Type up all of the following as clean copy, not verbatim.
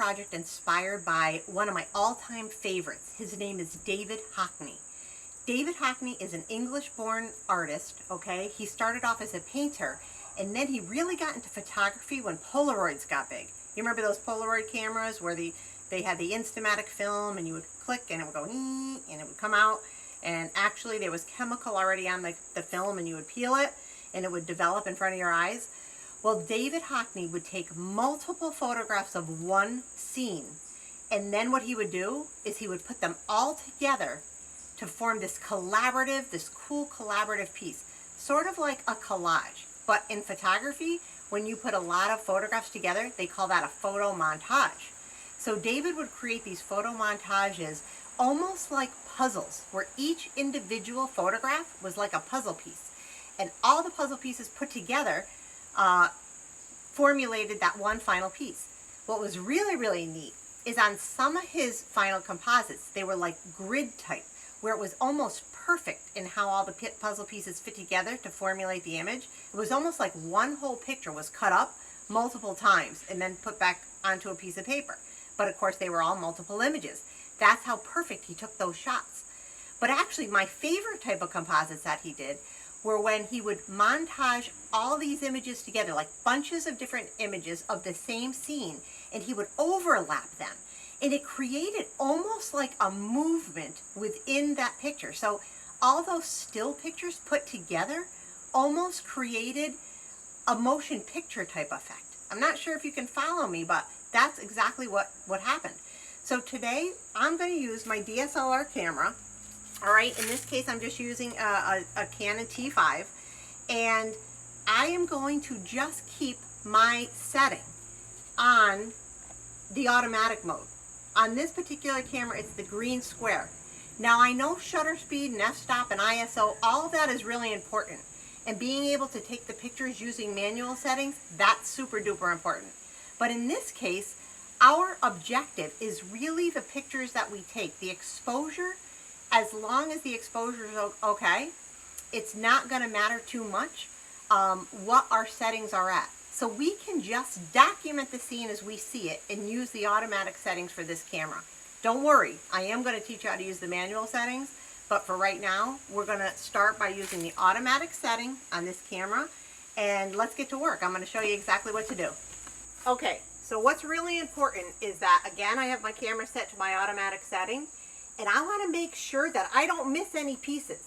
project inspired by one of my all-time favorites. His name is David Hockney. David Hockney is an English-born artist, okay? He started off as a painter, and then he really got into photography when Polaroids got big. You remember those Polaroid cameras where they had the Instamatic film, and you would click and it would go, and it would come out, and actually there was chemical already on the film, and you would peel it, and it would develop in front of your eyes. Well, David Hockney would take multiple photographs of one scene, and then what he would do is he would put them all together to form this collaborative, this cool collaborative piece, sort of like a collage. But in photography, when you put a lot of photographs together, they call that a photo montage. So David would create these photo montages almost like puzzles, where each individual photograph was like a puzzle piece. And all the puzzle pieces put together formulated that one final piece. What was really, really neat is on some of his final composites, they were like grid type, where it was almost perfect in how all the puzzle pieces fit together to formulate the image. It was almost like one whole picture was cut up multiple times and then put back onto a piece of paper. But of course they were all multiple images. That's how perfect he took those shots. But actually my favorite type of composites that he did were when he would montage all these images together, like bunches of different images of the same scene, and he would overlap them. And it created almost like a movement within that picture. So all those still pictures put together almost created a motion picture type effect. I'm not sure if you can follow me, but that's exactly what happened. So today I'm going to use my DSLR camera. All right, in this case I'm just using a Canon T5, and I am going to just keep my setting on the automatic mode. On this particular camera, it's the green square. Now I know shutter speed and f-stop and ISO, all of that is really important. And being able to take the pictures using manual settings, that's super duper important. But in this case, our objective is really the pictures that we take. The exposure, as long as the exposure is okay, it's not going to matter too much what our settings are at. So we can just document the scene as we see it and use the automatic settings for this camera. Don't worry, I am going to teach you how to use the manual settings, but for right now, we're going to start by using the automatic setting on this camera, and let's get to work. I'm going to show you exactly what to do. Okay, so what's really important is that, again, I have my camera set to my automatic setting, and I want to make sure that I don't miss any pieces.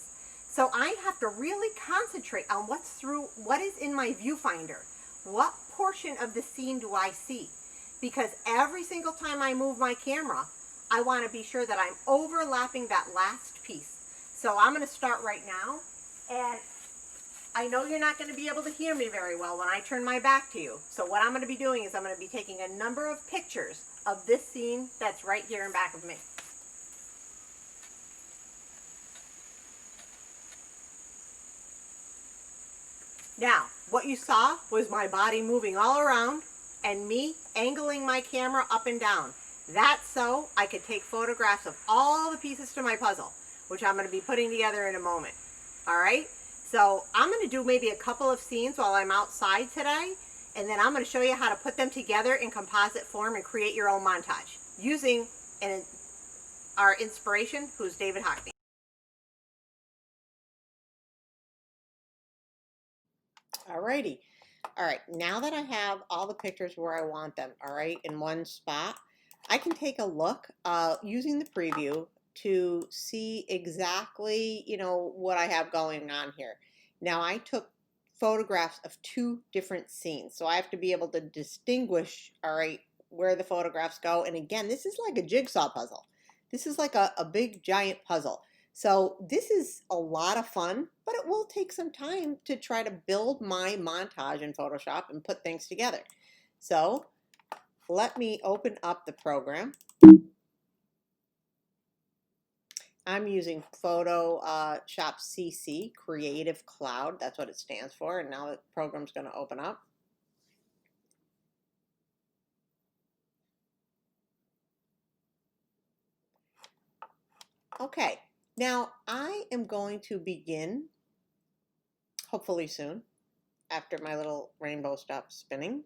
So I have to really concentrate on what is in my viewfinder. What portion of the scene do I see? Because every single time I move my camera, I want to be sure that I'm overlapping that last piece. So I'm going to start right now, and I know you're not going to be able to hear me very well when I turn my back to you. So what I'm going to be doing is I'm going to be taking a number of pictures of this scene that's right here in back of me. Now, what you saw was my body moving all around and me angling my camera up and down. That's so I could take photographs of all the pieces to my puzzle, which I'm going to be putting together in a moment. All right? So I'm going to do maybe a couple of scenes while I'm outside today, and then I'm going to show you how to put them together in composite form and create your own montage using our inspiration, who's David Hockney. Alrighty. All right, now that I have all the pictures where I want them, all right, in one spot, I can take a look using the preview to see exactly, what I have going on here. Now, I took photographs of two different scenes, so I have to be able to distinguish, all right, where the photographs go. And again, this is like a jigsaw puzzle. This is like a big, giant puzzle. So this is a lot of fun, but it will take some time to try to build my montage in Photoshop and put things together. So let me open up the program. I'm using Photoshop CC, Creative Cloud. That's what it stands for. And now the program's going to open up. Okay, now I am going to begin, hopefully soon, after my little rainbow stops spinning,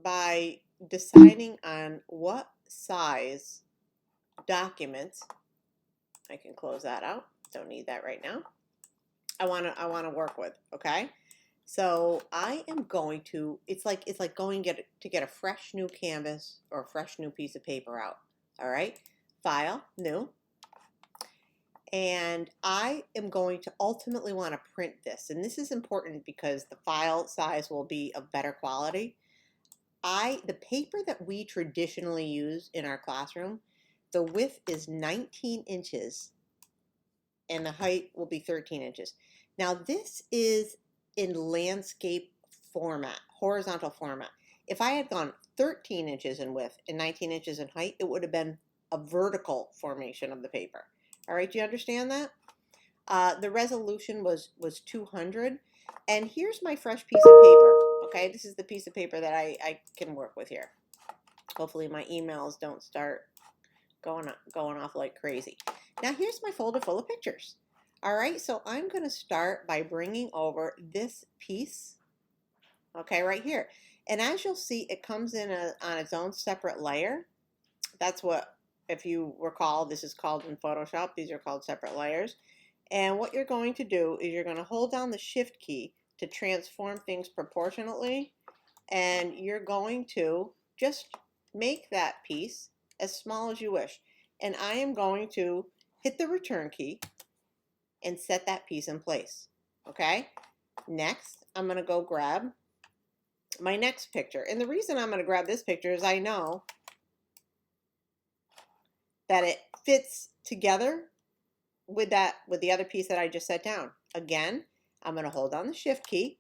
by deciding on what size document, I can close that out, don't need that right now, I want to work with, okay? So I am going to, it's like going to get a fresh new canvas or a fresh new piece of paper out. All right, File, New. And I am going to ultimately want to print this. And this is important because the file size will be of better quality. The paper that we traditionally use in our classroom, the width is 19 inches and the height will be 13 inches. Now this is in landscape format, horizontal format. If I had gone 13 inches in width and 19 inches in height, it would have been a vertical formation of the paper. All right, do you understand that? The resolution was 200. And here's my fresh piece of paper. Okay, this is the piece of paper that I can work with here. Hopefully my emails don't start going off like crazy. Now here's my folder full of pictures. All right, so I'm going to start by bringing over this piece, okay, right here. And as you'll see, it comes in on its own separate layer. That's what, if you recall, this is called in Photoshop, these are called separate layers. And what you're going to do is you're going to hold down the Shift key to transform things proportionately, and you're going to just make that piece as small as you wish. And I am going to hit the return key and set that piece in place. Okay? Next, I'm going to go grab my next picture. And the reason I'm going to grab this picture is I know that it fits together with the other piece that I just set down. Again, I'm going to hold down the Shift key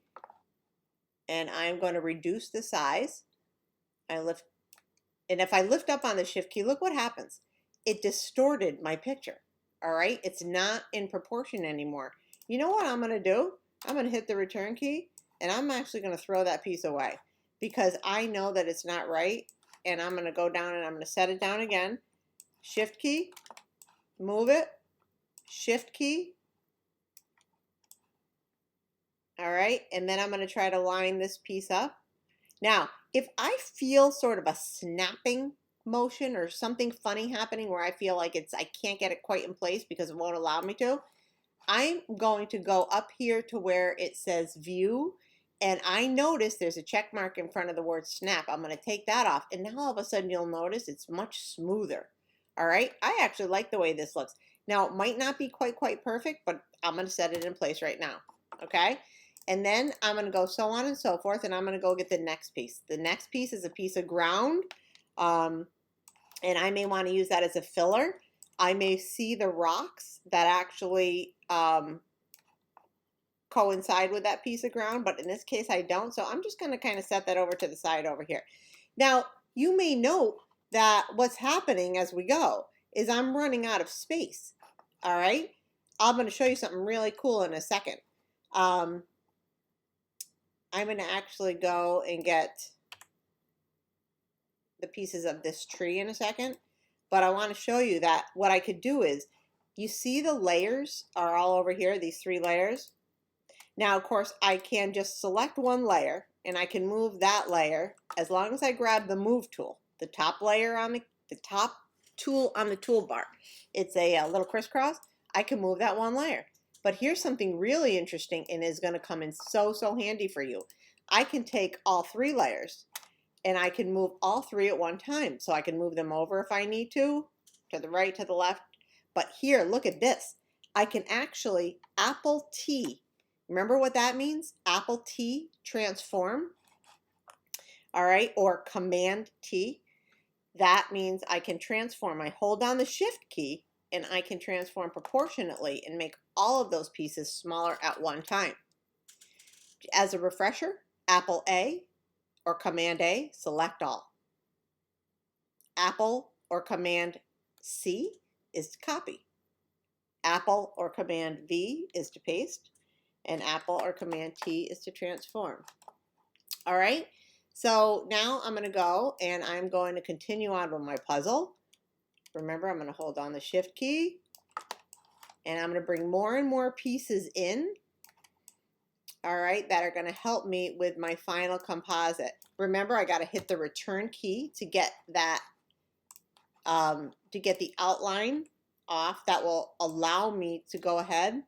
and I'm going to reduce the size. And if I lift up on the Shift key, look what happens. It distorted my picture. All right, it's not in proportion anymore. You know what I'm going to do? I'm going to hit the return key and I'm actually going to throw that piece away because I know that it's not right. And I'm going to go down and I'm going to set it down again. Shift key, move it, Shift key. All right, and then I'm going to try to line this piece up. Now, if I feel sort of a snapping motion or something funny happening where I feel like I can't get it quite in place because it won't allow me to, I'm going to go up here to where it says view, and I notice there's a check mark in front of the word snap. I'm going to take that off, and now all of a sudden you'll notice it's much smoother. All right, I actually like the way this looks. Now, it might not be quite perfect, but I'm going to set it in place right now. Okay, and then I'm going to go so on and so forth, and I'm going to go get the next piece. The next piece is a piece of ground, and I may want to use that as a filler. I may see the rocks that actually coincide with that piece of ground, but in this case I don't. So I'm just going to kind of set that over to the side over here. Now, you may note that what's happening as we go is I'm running out of space. All right. I'm going to show you something really cool in a second. I'm going to actually go and get the pieces of this tree in a second, but I want to show you that what I could do is, you see the layers are all over here, these 3 layers. Now, of course, I can just select one layer and I can move that layer as long as I grab the move tool, the top layer on the top tool on the toolbar. It's a little crisscross. I can move that one layer. But here's something really interesting and is going to come in so handy for you. I can take all 3 layers and I can move all 3 at one time. So I can move them over if I need to the right, to the left. But here, look at this. I can actually Apple T. Remember what that means? Apple T, transform. All right, or Command T. That means I can transform. I hold down the Shift key and I can transform proportionately and make all of those pieces smaller at one time. As a refresher, Apple A or Command A, select all. Apple or Command C is to copy. Apple or Command V is to paste. And Apple or Command T is to transform. All right, so now I'm going to go and I'm going to continue on with my puzzle. Remember, I'm going to hold on the Shift key and I'm going to bring more and more pieces in. all right, that are going to help me with my final composite. Remember, I got to hit the return key to get that, to get the outline off. That will allow me to go ahead.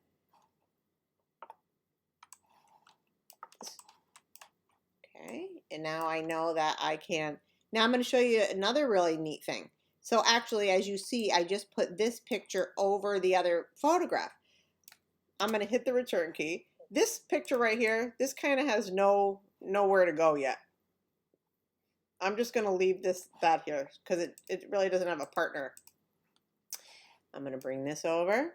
Okay, and now I know that I can. Now I'm going to show you another really neat thing. So actually, as you see, I just put this picture over the other photograph. I'm going to hit the return key. This picture right here, this kind of has nowhere to go yet. I'm just going to leave that here because it really doesn't have a partner. I'm going to bring this over.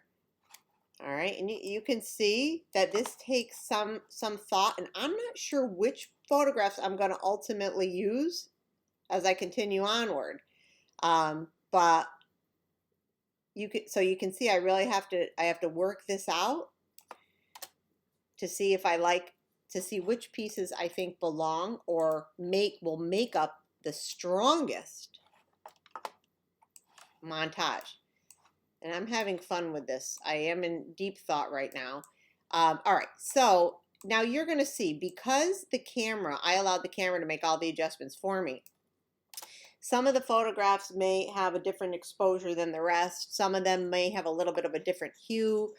All right, and you can see that this takes some thought, and I'm not sure which photographs I'm going to ultimately use as I continue onward. But you can see I really have to work this out to see if I like to see which pieces I think belong or will make up the strongest montage. And I'm having fun with this. I am in deep thought right now. All right, so now you're going to see, because I allowed the camera to make all the adjustments for me. Some of the photographs may have a different exposure than the rest. Some of them may have a little bit of a different hue,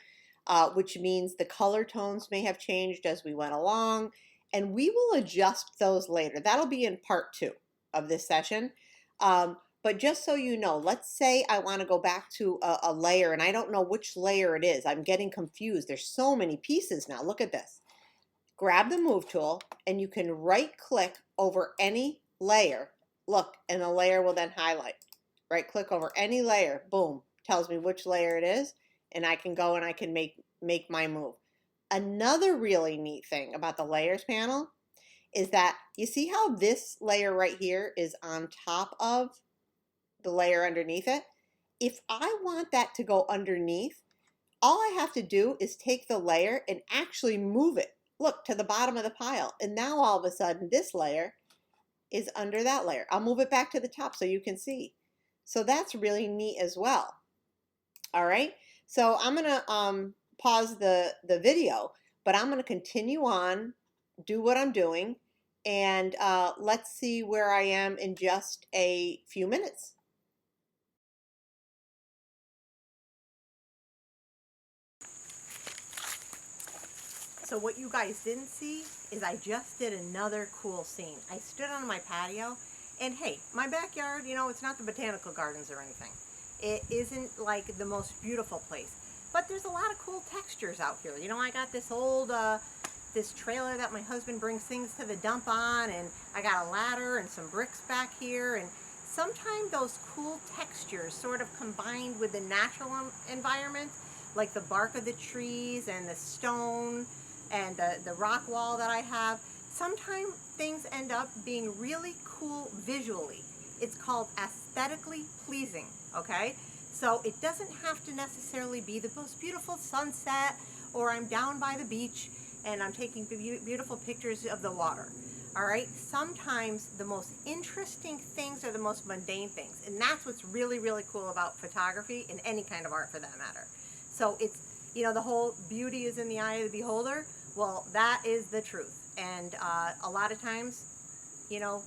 which means the color tones may have changed as we went along. And we will adjust those later. That'll be in part 2 of this session. But just so you know, let's say I want to go back to a layer and I don't know which layer it is. I'm getting confused. There's so many pieces now. Look at this. Grab the move tool and you can right click over any layer. Look, and the layer will then highlight. Right click over any layer. Boom. Tells me which layer it is. And I can go and I can make my move. Another really neat thing about the layers panel is that you see how this layer right here is on top of the layer underneath it. If I want that to go underneath, all I have to do is take the layer and actually move it, look, to the bottom of the pile. And now all of a sudden this layer is under that layer. I'll move it back to the top so you can see. So that's really neat as well. All right, so I'm going to pause the video, but I'm going to continue on, do what I'm doing, and let's see where I am in just a few minutes. So what you guys didn't see is I just did another cool scene. I stood on my patio, and hey, my backyard, you know, it's not the botanical gardens or anything. It isn't like the most beautiful place, but there's a lot of cool textures out here. You know, I got this old, this trailer that my husband brings things to the dump on, and I got a ladder and some bricks back here, and sometimes those cool textures sort of combined with the natural environment, like the bark of the trees and the stone and the rock wall that I have, sometimes things end up being really cool visually. It's called aesthetically pleasing, okay? So it doesn't have to necessarily be the most beautiful sunset, or I'm down by the beach and I'm taking beautiful pictures of the water. All right, sometimes the most interesting things are the most mundane things, and that's what's really, really cool about photography and any kind of art for that matter. So it's, you know, the whole beauty is in the eye of the beholder. Well, that is the truth, and a lot of times, you know,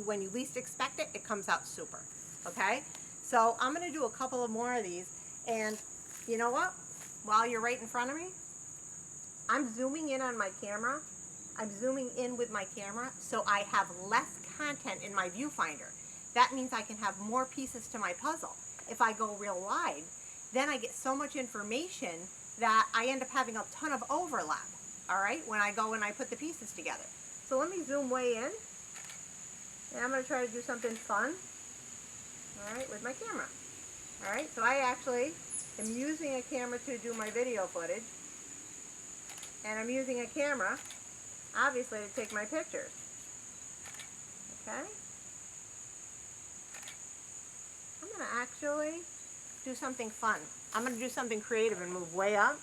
when you least expect it, it comes out super. Okay, so I'm going to do a couple of more of these, and you know what? While you're right in front of me, I'm zooming in on my camera. I'm zooming in with my camera so I have less content in my viewfinder. That means I can have more pieces to my puzzle. If I go real wide, then I get so much information that I end up having a ton of overlap, all right, when I go and I put the pieces together. So let me zoom way in, and I'm going to try to do something fun, all right, with my camera. All right, so I actually am using a camera to do my video footage, and I'm using a camera, obviously, to take my pictures. Okay? I'm going to actually do something fun. I'm going to do something creative and move way up.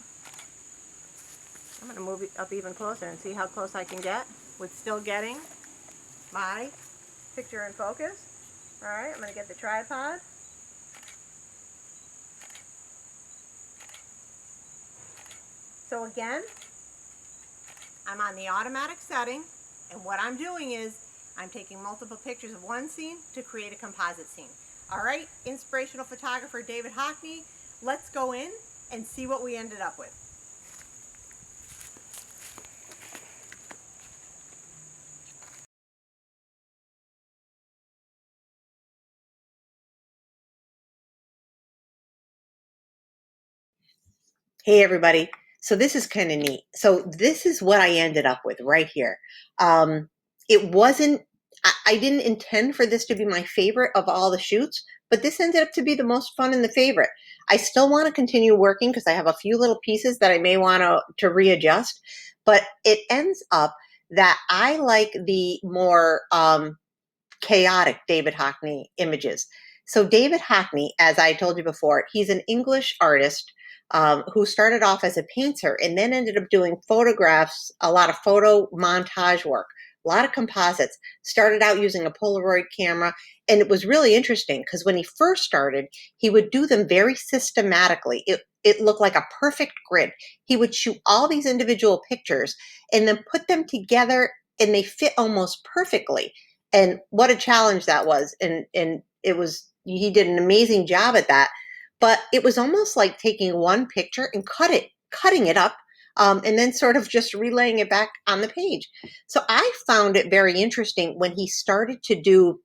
I'm going to move it up even closer and see how close I can get with still getting my picture in focus. All right, I'm going to get the tripod. So again, I'm on the automatic setting, and what I'm doing is I'm taking multiple pictures of one scene to create a composite scene. All right, inspirational photographer David Hockney, let's go in and see what we ended up with. Hey everybody. So this is kind of neat. So this is what I ended up with right here. It wasn't, I didn't intend for this to be my favorite of all the shoots, but this ended up to be the most fun and the favorite. I still want to continue working because I have a few little pieces that I may want to readjust, but it ends up that I like the more chaotic David Hockney images. So David Hockney, as I told you before, he's an English artist who started off as a painter and then ended up doing photographs, a lot of photo montage work, a lot of composites, started out using a Polaroid camera. And it was really interesting because when he first started, he would do them very systematically. It looked like a perfect grid. He would shoot all these individual pictures and then put them together and they fit almost perfectly. And what a challenge that was. And it was, he did an amazing job at that. But it was almost like taking one picture and cutting it up, and then sort of just relaying it back on the page. So I found it very interesting when he started to do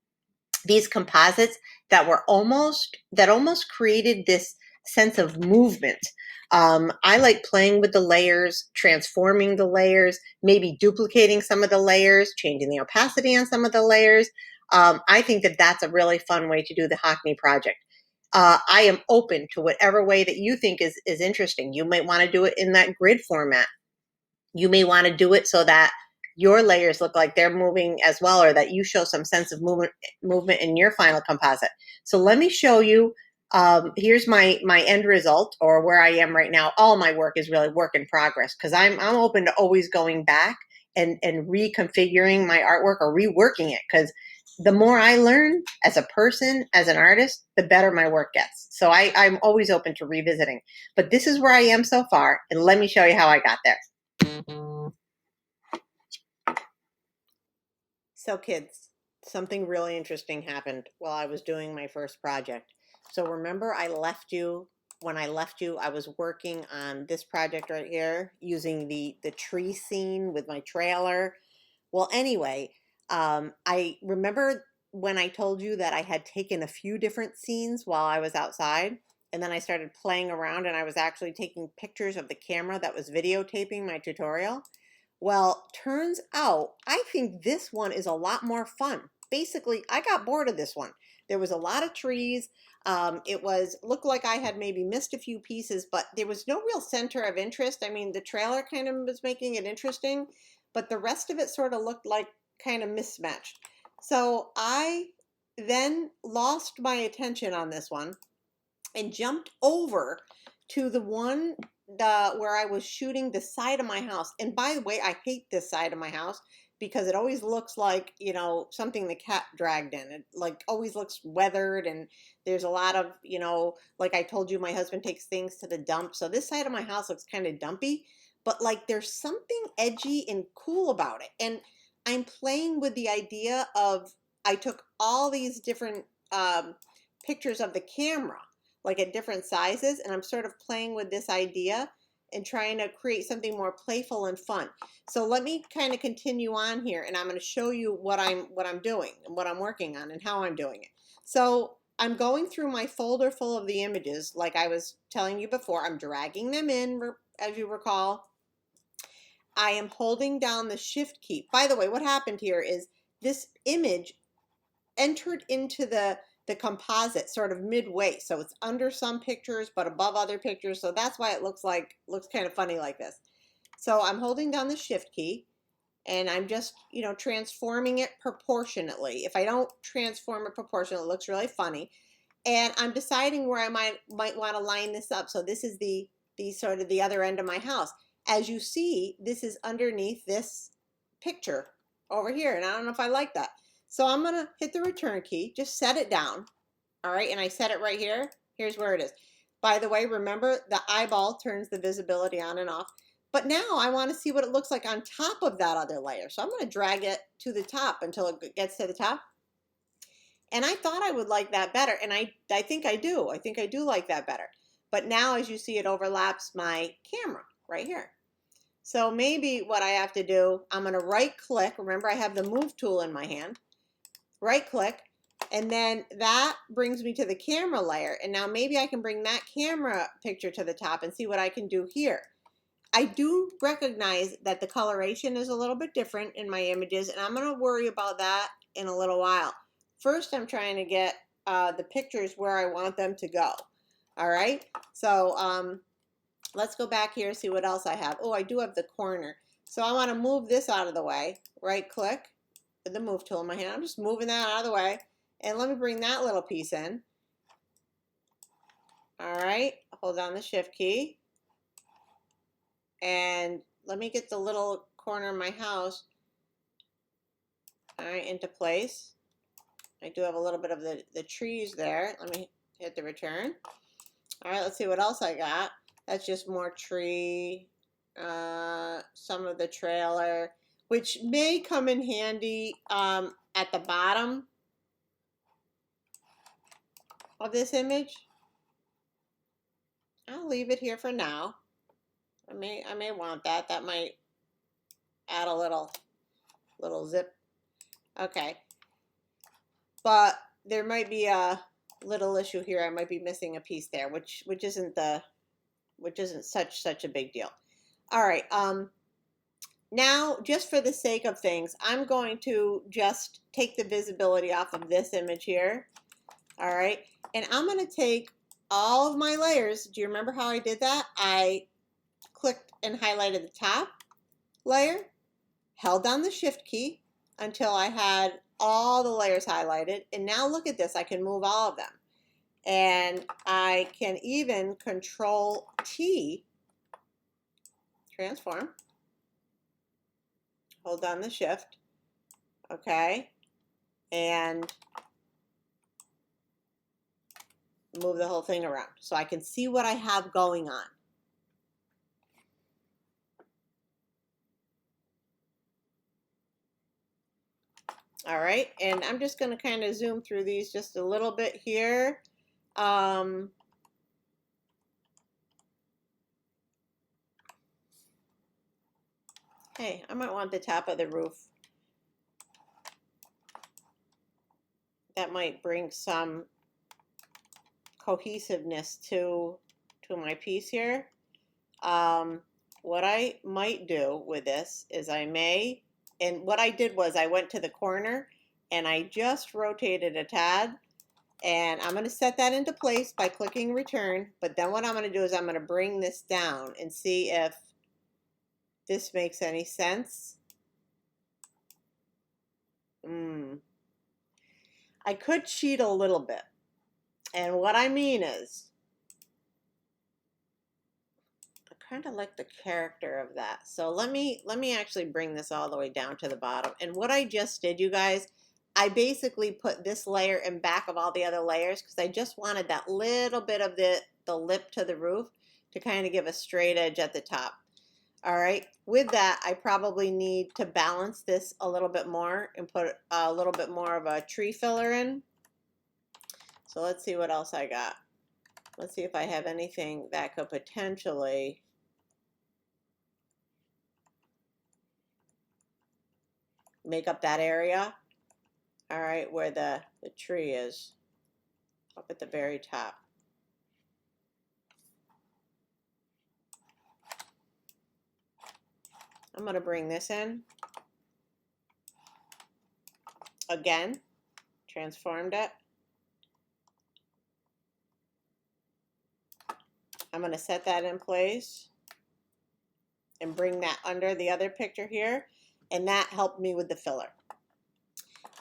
these composites that almost created this sense of movement. I like playing with the layers, transforming the layers, maybe duplicating some of the layers, changing the opacity on some of the layers. I think that that's a really fun way to do the Hockney project. I am open to whatever way that you think is interesting. You might want to do it in that grid format. You may want to do it so that your layers look like they're moving as well, or that you show some sense of movement in your final composite. So let me show you. Here's my end result, or where I am right now. All my work is really work in progress because I'm open to always going back and reconfiguring my artwork or reworking it, because the more I learn as a person, as an artist, the better my work gets. So I'm always open to revisiting. But this is where I am so far, and let me show you how I got there. So kids, something really interesting happened while I was doing my first project. So remember when I left you, I was working on this project right here using the tree scene with my trailer. Well, anyway, I remember when I told you that I had taken a few different scenes while I was outside, and then I started playing around and I was actually taking pictures of the camera that was videotaping my tutorial. Well, turns out I think this one is a lot more fun. Basically, I got bored of this one. There was a lot of trees. Looked like I had maybe missed a few pieces, but there was no real center of interest. I mean, the trailer kind of was making it interesting, but the rest of it sort of looked like kind of mismatched. So I then lost my attention on this one and jumped over to the one where I was shooting the side of my house. And by the way, I hate this side of my house because it always looks like, something the cat dragged in. It like always looks weathered, and there's a lot of, like I told you, my husband takes things to the dump. So this side of my house looks kind of dumpy, but like there's something edgy and cool about it. And I'm playing with the idea of, I took all these different pictures of the camera, like at different sizes, and I'm sort of playing with this idea and trying to create something more playful and fun. So let me kind of continue on here, and I'm going to show you what I'm doing and what I'm working on and how I'm doing it. So I'm going through my folder full of the images like I was telling you before. I'm dragging them in, as you recall. I am holding down the shift key. By the way, what happened here is this image entered into the composite sort of midway. So it's under some pictures, but above other pictures. So that's why it looks kind of funny like this. So I'm holding down the shift key and I'm just, transforming it proportionately. If I don't transform it proportionally, it looks really funny. And I'm deciding where I might want to line this up. So this is the sort of the other end of my house. As you see, this is underneath this picture over here. And I don't know if I like that. So I'm going to hit the return key, just set it down. All right, and I set it right here. Here's where it is. By the way, remember the eyeball turns the visibility on and off. But now I want to see what it looks like on top of that other layer. So I'm going to drag it to the top until it gets to the top. And I thought I would like that better. And I think I do. I think I do like that better. But now, as you see, it overlaps my camera right here. So maybe what I have to do, I'm going to right click. Remember, I have the move tool in my hand. Right click. And then that brings me to the camera layer. And now maybe I can bring that camera picture to the top and see what I can do here. I do recognize that the coloration is a little bit different in my images, and I'm going to worry about that in a little while. First, I'm trying to get the pictures where I want them to go. All right, so let's go back here and see what else I have. Oh, I do have the corner. So I want to move this out of the way. Right click with the move tool in my hand. I'm just moving that out of the way. And let me bring that little piece in. All right, hold down the shift key. And let me get the little corner of my house, all right, into place. I do have a little bit of the trees there. Let me hit the return. All right, let's see what else I got. That's just more tree, some of the trailer, which may come in handy at the bottom of this image. I'll leave it here for now. I may want that. That might add a little zip. Okay. But there might be a little issue here. I might be missing a piece there, which isn't such a big deal. All right. Now, just for the sake of things, I'm going to just take the visibility off of this image here. All right. And I'm going to take all of my layers. Do you remember how I did that? I clicked and highlighted the top layer, held down the shift key until I had all the layers highlighted. And now look at this. I can move all of them. And I can even Control T, transform, hold down the shift, okay, and move the whole thing around so I can see what I have going on. All right, and I'm just going to kind of zoom through these just a little bit here. Hey, I might want the top of the roof. That might bring some cohesiveness to my piece here. What I might do with this is and what I did was I went to the corner and I just rotated a tad, and I'm going to set that into place by clicking return. But then what I'm going to do is I'm going to bring this down and see if this makes any sense. I could cheat a little bit. And what I mean is, I kind of like the character of that. So let me actually bring this all the way down to the bottom. And what I just did, you guys, I basically put this layer in back of all the other layers because I just wanted that little bit of the lip to the roof to kind of give a straight edge at the top. All right, with that, I probably need to balance this a little bit more and put a little bit more of a tree filler in. So let's see what else I got. Let's see if I have anything that could potentially make up that area. All right, where the tree is, up at the very top. I'm going to bring this in. Again, transformed it. I'm going to set that in place and bring that under the other picture here, and that helped me with the filler.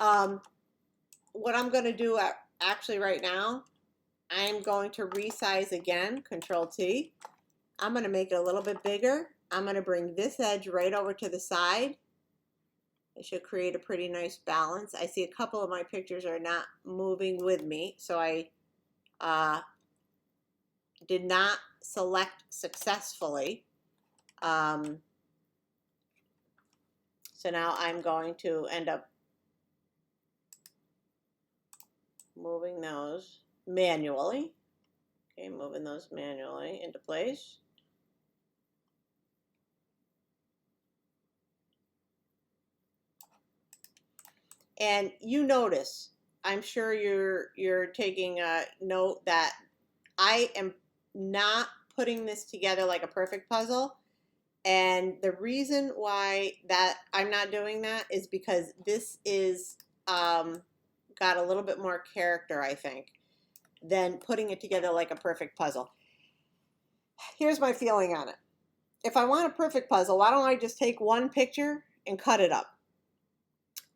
What I'm going to do actually right now, I'm going to resize again, Control T. I'm going to make it a little bit bigger. I'm going to bring this edge right over to the side. It should create a pretty nice balance. I see a couple of my pictures are not moving with me, so I did not select successfully. So now I'm going to end up moving those manually. Okay, moving those manually into place. And you notice, I'm sure you're taking a note that I am not putting this together like a perfect puzzle. And the reason why that I'm not doing that is because this is got a little bit more character, I think, than putting it together like a perfect puzzle. Here's my feeling on it. If I want a perfect puzzle, why don't I just take one picture and cut it up?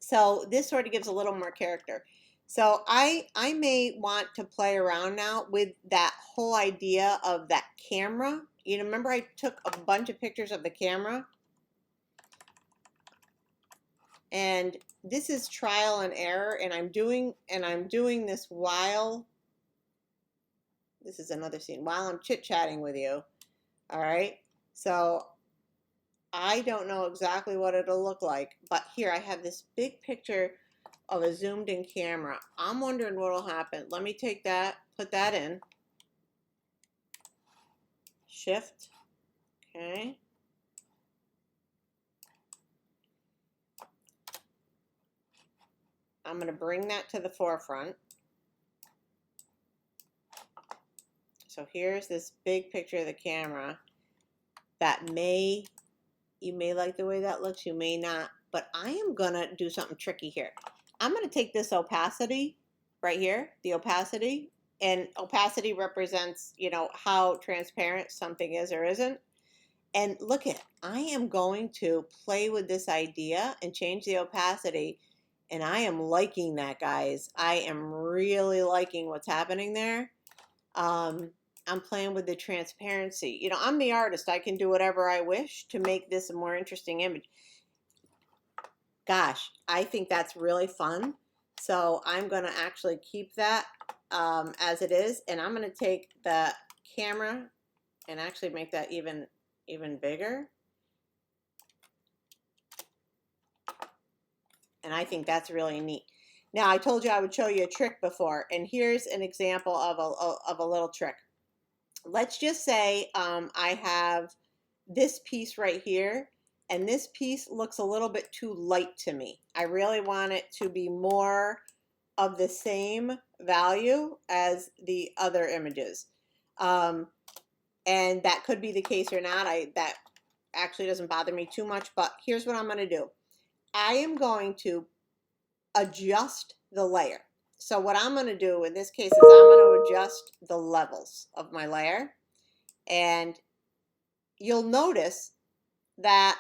So this sort of gives a little more character. So I may want to play around now with that whole idea of that camera. You know, remember I took a bunch of pictures of the camera? And this is trial and error, and I'm doing this while, this is another scene, while I'm chit-chatting with you. All right, so I don't know exactly what it'll look like, but here I have this big picture of a zoomed in camera. I'm wondering what'll happen. Let me take that, put that in, shift, okay. I'm going to bring that to the forefront. So here's this big picture of the camera that you may like the way that looks, you may not, but I am going to do something tricky here. I'm going to take this opacity right here, the opacity, and opacity represents, you know, how transparent something is or isn't. And look at it. I am going to play with this idea and change the opacity. And I am liking that, guys. I am really liking what's happening there. I'm playing with the transparency. You know, I'm the artist. I can do whatever I wish to make this a more interesting image. Gosh, I think that's really fun. So I'm going to actually keep that as it is. And I'm going to take the camera and actually make that even bigger. And I think that's really neat. Now, I told you I would show you a trick before, and here's an example of a little trick. Let's just say I have this piece right here, and this piece looks a little bit too light to me. I really want it to be more of the same value as the other images. And that could be the case or not. That actually doesn't bother me too much, but here's what I'm going to do. I am going to adjust the layer. So what I'm going to do in this case is I'm going to adjust the levels of my layer. And you'll notice that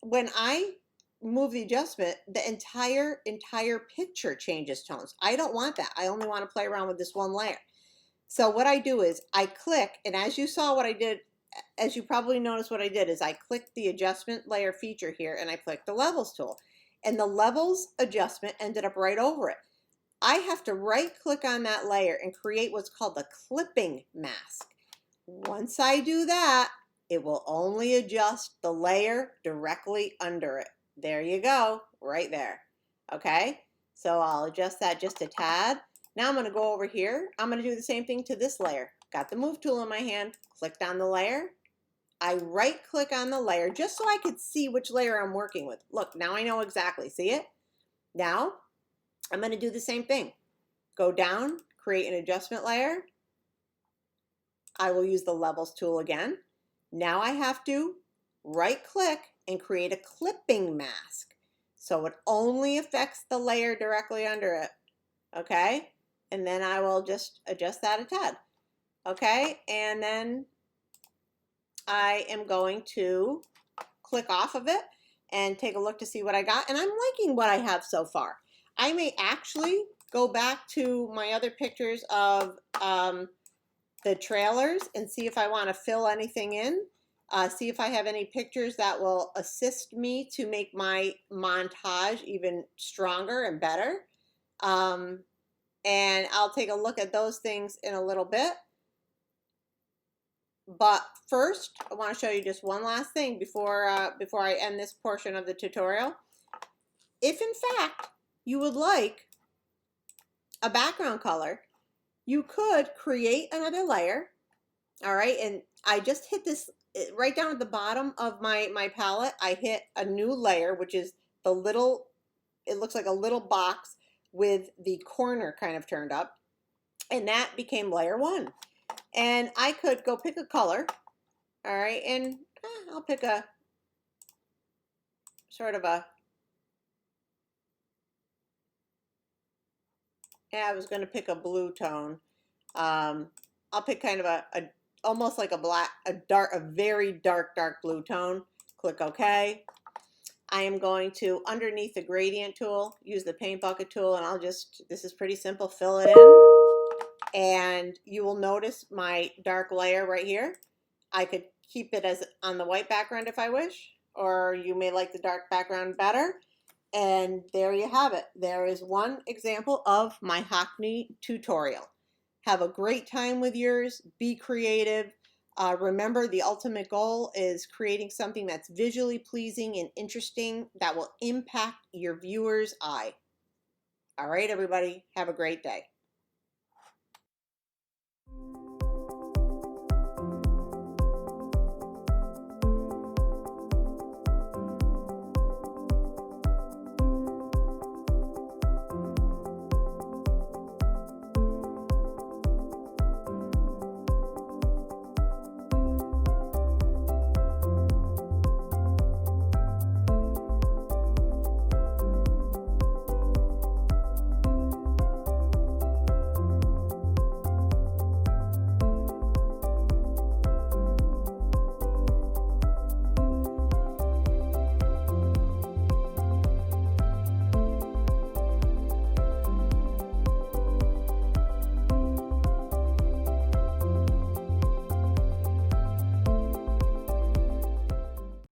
when I move the adjustment, the entire picture changes tones. I don't want that. I only want to play around with this one layer. So what I do is I click, and as you saw what I did, as you probably noticed what I did is I clicked the adjustment layer feature here, and I clicked the levels tool. And the levels adjustment ended up right over it. I have to right click on that layer and create what's called the clipping mask. Once I do that, it will only adjust the layer directly under it. There you go, right there. Okay, so I'll adjust that just a tad. Now I'm going to go over here. I'm going to do the same thing to this layer. Got the move tool in my hand, clicked on the layer. I right click on the layer just so I could see which layer I'm working with. Look, now I know exactly. See it? Now I'm going to do the same thing. Go down, create an adjustment layer. I will use the levels tool again. Now I have to right click and create a clipping mask. So it only affects the layer directly under it. Okay? And then I will just adjust that a tad. Okay? And then I am going to click off of it and take a look to see what I got. And I'm liking what I have so far. I may actually go back to my other pictures of the trailers and see if I want to fill anything in. See if I have any pictures that will assist me to make my montage even stronger and better. And I'll take a look at those things in a little bit. But first, I want to show you just one last thing before I end this portion of the tutorial. If in fact you would like a background color, you could create another layer. All right, and I just hit this right down at the bottom of my palette. I hit a new layer, which is the little, it looks like a little box with the corner kind of turned up, and that became layer 1. And I could go pick a color. All right, and I'll pick a sort of a, yeah, I was going to pick a blue tone. I'll pick kind of a almost like a black, a very dark blue tone. Click OK. I am going to, underneath the gradient tool, use the paint bucket tool, and I'll just, this is pretty simple, fill it in. And you will notice my dark layer right here. I could keep it as on the white background if I wish, or you may like the dark background better. And there you have it. There is one example of my Hockney tutorial. Have a great time with yours. Be creative. Remember, the ultimate goal is creating something that's visually pleasing and interesting that will impact your viewer's eye. All right, everybody, have a great day.